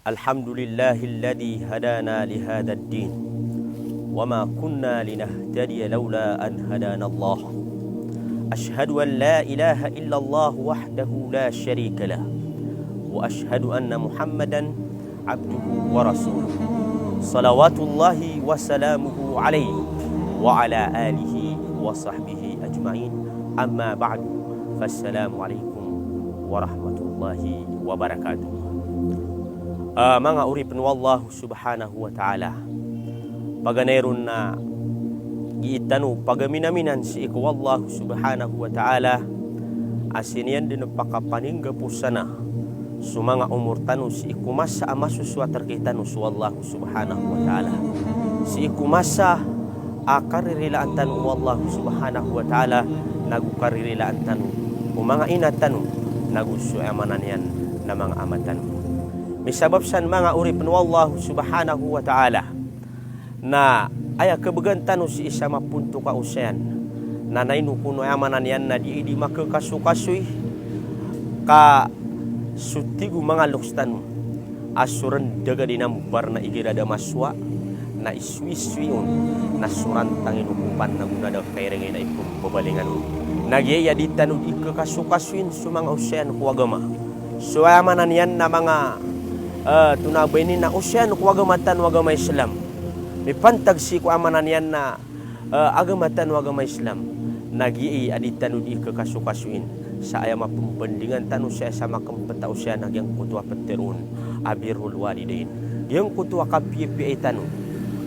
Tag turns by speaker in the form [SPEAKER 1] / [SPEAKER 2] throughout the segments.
[SPEAKER 1] الحمد لله الذي هدانا لهذا الدين وما كنا لنهتدي لولا أن هدانا الله أشهد أن لا إله إلا الله وحده لا شريك له وأشهد أن محمدا عبده ورسوله صلوات الله وسلامه عليه وعلى آله وصحبه أجمعين أما بعد فالسلام عليكم ورحمة الله وبركاته. Mga urip ng Allah subhanahu wa ta'ala, paganayron na giitano pagaminaminan si ikaw Allah subhanahu wa ta'ala, asinian din pakapaningga po sana sa mga umurtano si ikumasa amasuswatar kitano sa Allah subhanahu wa ta'ala. Si ikumasa akaririlaan tano Allah subhanahu wa ta'ala, nagukaririlaan tano o mga inatano nagusuamanan yan na mga amatan. May sabab san mga urip ng Allah subhanahu wa ta'ala na ay kabagantan si isa mapunto ka usayan na nainukuno amanan yan na di makakasukasoy ka sutigo mga lukstan asuran daga dinambar na igirada maswa na iswiswion na surantang inukupan na gunada kairengay na ipumbabalingan nagyaya di tanong ikakasukasuin sa mga usayan kuwagama so amanan yan na mga tunabay ni na oceano ko agamatan wagama Islam. May pantagsi ko amanan yan na agamatan wagama Islam. Nag-iay aditan di kakasukasuin sa ayam mapumpendingan tanu siya sa makampatao siya nagyang kutwa paterun abirul walidain. Yang kutwa kapipi ay tanu.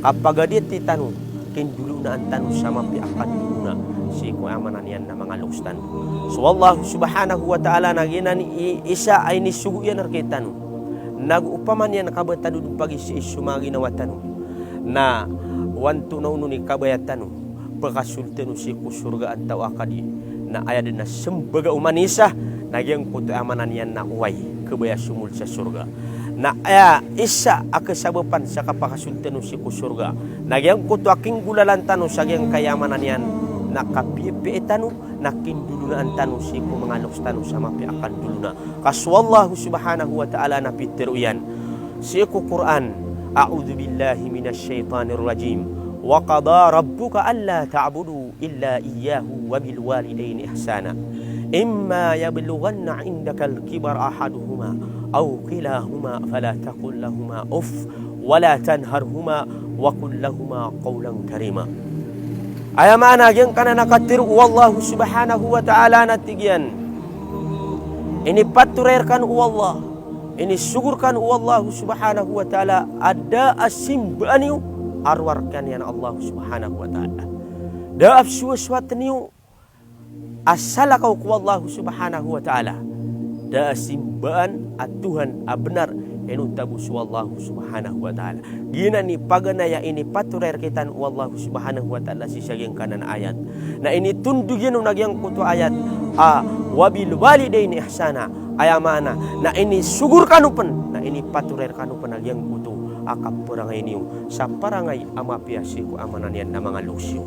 [SPEAKER 1] Kapag adit ti tanu kindulu na ang tanu sa mapiakat na si ko amanan yan na mga lukstan. So Allah subhanahu wa ta'ala naginan isa ay nisugo yan arkitanu. Nag-upaman yan kabatado ng pag-isis mga ginawa tanong na wanto na uno ni kabayatan pagkasultan si kusurga at tawakadi na ayad na sembaga umanisa nagyang kutamanan yan na uway kabaya sumul sa surga na isa akasabapan sa kapakasultan si kusurga nagyang kutu aking gulalan tanong sa gyang kayamanan yan na kapipi tanong nakindulo na ang tanong si ko mga loks tanong sa mapiakan dulo na kaswallahu subhanahu wa ta'ala na pitero yan si ko Quran a'udhu billahi minasyaitanir rajim wa qada rabbuka alla ta'budu illa iyyahu wa bil walidaini ihsana imma yablughanna 'indaka al-kibar ahaduhuma aw kilahuma fala taqul lahumā uff wa la tanharhumā wa qul lahumā qawlan karima. Ayamana yang kana nakatiru Allah subhanahu wa ta'ala natigyan. Ini paturerkan Allah. Ini syukurkan Allah subhanahu wa ta'ala. Ada asimbaniu arwarkan yan Allah subhanahu wa ta'ala. Daaf suwaswat niyo asala kau ku Allah subhanahu wa ta'ala. Da asimbaan at Tuhan benar enutabusu Allah subhanahu wa ta'ala. Gina ni paganaya ini paturer kitan Allah subhanahu wa ta'ala si sagyang kanan ayat. Na ini tundugin ng nagyang kuto ayat. Wabil walidaini ihsana. Ayamana. Na ini sugur kanupan. Na ini paturer kanupan nagyang kuto. Akap parangay niyo. Sa parangay amapiasi ko amanan yan na mga lusyo.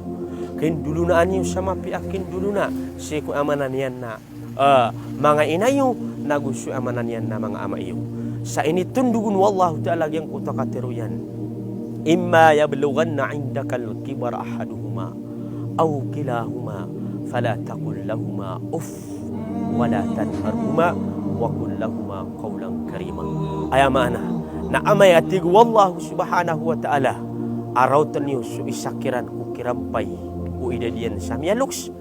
[SPEAKER 1] Kindulu na niyo sa mapiakin dulu na. Si ko amanan yan na mga inayo. Nagusu amanan yan na mga amaiyo. Sa ini tundugun wallahu ta'ala yang kutakatiruyan imma yablughanna 'indaka al-kibar ahaduhuma aw kilahuma fala taqul lahumā uff wa la tanharhumā wa qul lahumā qawlan karima. Ayamana na amay atig wallahu subhanahu wa ta'ala arautan niyo su isakiran ku kirampay ku idadian sa mialuks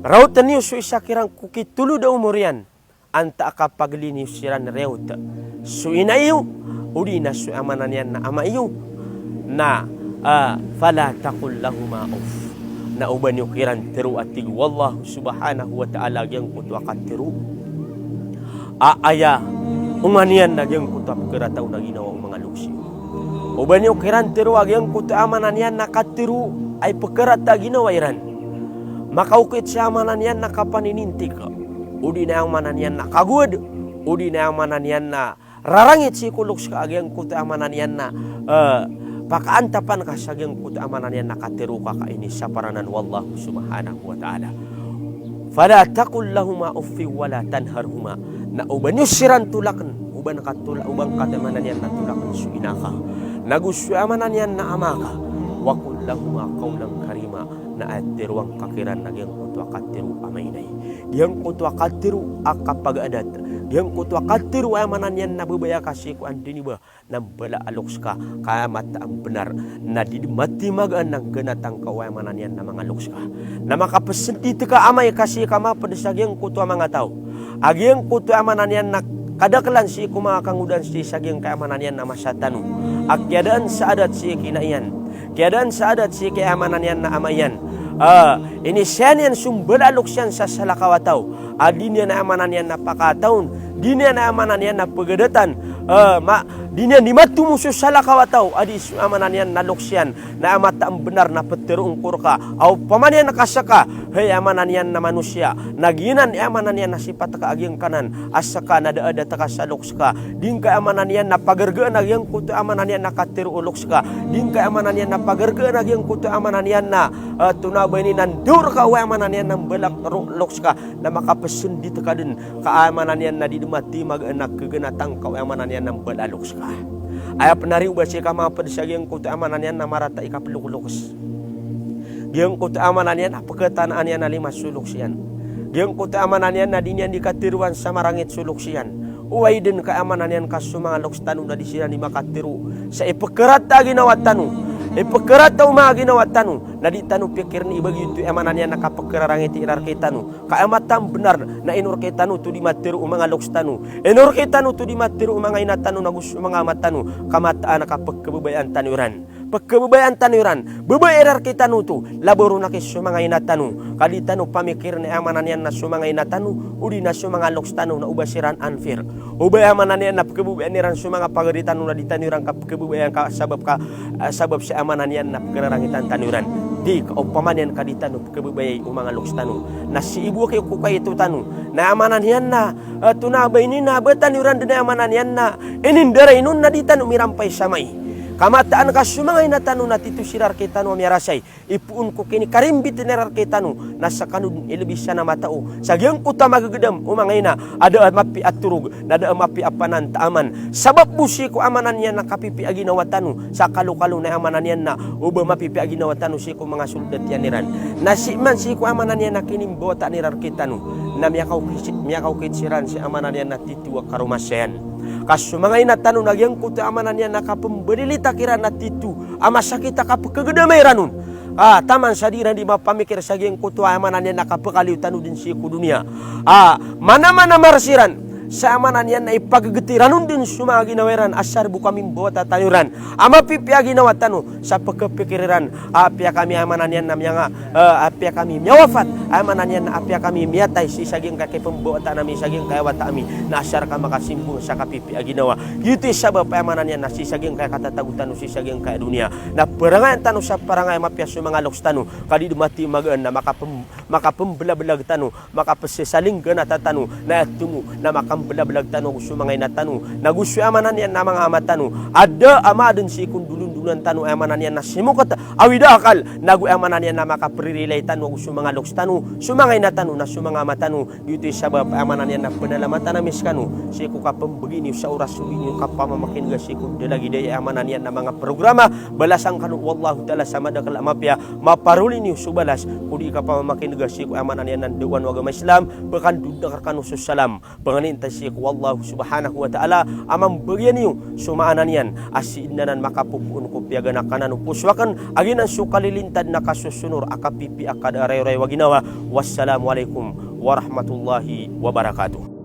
[SPEAKER 1] arautan niyo su isakiran ku kitulu da umurian anta akapaglini siran reuta su inayo udi na su amanan yan na amayo na fala taqul lahumā uff na uban yung kiran tiru atig wallahu subhanahu wa ta'ala yang kutwa katiru aya umanian na yang kutwa pagkarataw na ginawa mga luksyo uban yung kiran tiru yang kutwa amanan yan na katiru ay pagkarata ginawa iran makaukit siya amanan yan na kapaninintik udi na ang manan yan na kagud udi na ang manan yan na rarangit si kuluks ka agyang kutamanan yan na pakaantapan ka sa agyang kutamanan yan na katiru ka kaini sa paranan wallahu subhanahu wa ta'ala. Fala taqul lahumā uffi wa la tanharhumā na uban yusiran tulakan uban katula ubang katemananian natulakan su inaka nagusu amananian na amaka wa kullahuma qawlan karima na atiruang kakiran nagyang kutu akatiru amainay yang kutu akatiru akapagadat yang kutu akatiru amananian na bubaya kasih ku andini ba nambala alokska kaya mata ang benar na didimati magaan ng ganatang kawamananian na mga alokska na makapasenti ka amay kasih kama padasag kutu mga tao agyang kutu amananian na kadaklan si kumakangudan si sagyang keamananian na masatanu akyadaan sa adat si kinaian keadaan sa adat si keamananian na amayan ini siyan sumber aluksyan sa salakawataw adinya na amananian na pakataon dinya na amananian na pagadatan dinya ni matumuso salakawataw adi amananian na luksyan na amata ang benar na peterung kurka au pamanian na kasaka hey amananian na manusia naginan amananian na sifat ka agyang kanan asaka na daada ta sa lukska dingka amananian na pagargaan agyang kuto amananian na katiru lukska dingka amananian na pagargaan agyang kuto amananian na tunabay ni nandur ka wa amananian ng belak lukska na makapesundi ta kadin ka amananian na didumati mag-anak kegenatang ka amananian ng belalukska ay penari ubasi kama pedisag yang kutu amananian na marata ikapeluk-lukus yang kutu amananian apakatanaan yan na lima suluksian yang kutu amananian na dinyan dikatiruan sa marangit suluksian uway din ka amananian kaso mga lokstanu na di sila ni makatiru sa ipakarat na ginawa tanu ipakarat na mga ginawa tanu na di tanu pikir ni ibagi itu amananian nakapakararangit irar kay tanu kaamatam benar na inur kay tanu tu di matiru mga lokstanu inur kay tanu tu di matiru mga inatanu na gusto mga matanu kamataan nakapagkababayan tanuran pagkababayan tanuran babayarar kita nuto laboro na kiso mga inatanu kaditanu pamikir ni amananian na sumanga inatanu udi na sumanga lokstanu na ubasiran unfair ubay amananian na pagkababayan niran sumanga pagaritanu na ditanuran kapagkababayan ka sabab si amananian na pagkararangitan tanuran di kaupamanian kaditanu pagkababayay umanga lokstanu na si ibu kayo kukay ito tanu na amananian na tunabay ni na batanuran din amananian na inindaray nun na ditanu mirampay samay kamataan ka sumangay na tanu na titu sirar kita no miarasay ipuun ko kini karimbit nerar kita no nasa kanun ilibis na matao sagyang kuta magagedam umangay na ada mapi aturug nada mapi apanan taaman sabab busi ko amanan yan na kapipi aginawa tanu sa kalu-kalu na amanan yan na uba mapipi aginawa tanu si ko mga suldat yan niran nasi man si ko amanan yan na kinimbota nirar kita no na miyakaw kitsiran si amanan yan na tituwa karumasayan kasumangay na tanong nagyang kuto amanan niya nakapembelilita kira na titu ama sakita kapagkagedamay ranun taman sadira di mapamikir sa gyang kuto amanan niya nakapakaliw tanu din si dunia mana-mana marsiran sa amanan niya na ipagagetiranun din sumanga ginaweran asar bukaming bota tayuran ama pipya ginawa tanu sa pagkapikiran apya kami amanan niya na mga apya kami miyawafat amanan niya na apya kami miyatay si saging kaki pembota nami saging kayawata kami na asar ka makasimbong sa kapipya ginawa yuti sabab amanan niya na si saging kaya katatagutan si saging kaya dunia na perangan tanu sa parangay mapya sumanga loks tanu kadi dumati magaan na makapembela-belag tanu makapesesaling gana tatanu na tumu na belag tanu sumangay na tanu nagusu amanan yan na mga amat tanu ada amadun si kundulun-dulan tanu amanan yan na simukat awida akal nagu amanan yan na makapririlay tanu gusto mga loks tanu sumangay na tanu na sumanga amat tanu dito sabab amanan yan na panalamatan na miskanu si ko kapambagini sa oras sulinyo kapamamakin ga si kundalagi daya amanan yan na mga programa balasang kanu wallahu ta'ala sama dakal amapya maparulin niyo subalas kudi kapamamakin ga si ko amanan yan ng dewan wagama Islam bahkan dudakar kanu susalam panganinta siku wallahu subhanahu wa ta'ala amang bagyan niyo sumaanan yan asinanan makapupuun ko piyaga na kanan upuswakan aginan sukalilintad na kasusunur akapipi akadaray-ray waginawa wassalamualaikum warahmatullahi wabarakatuh.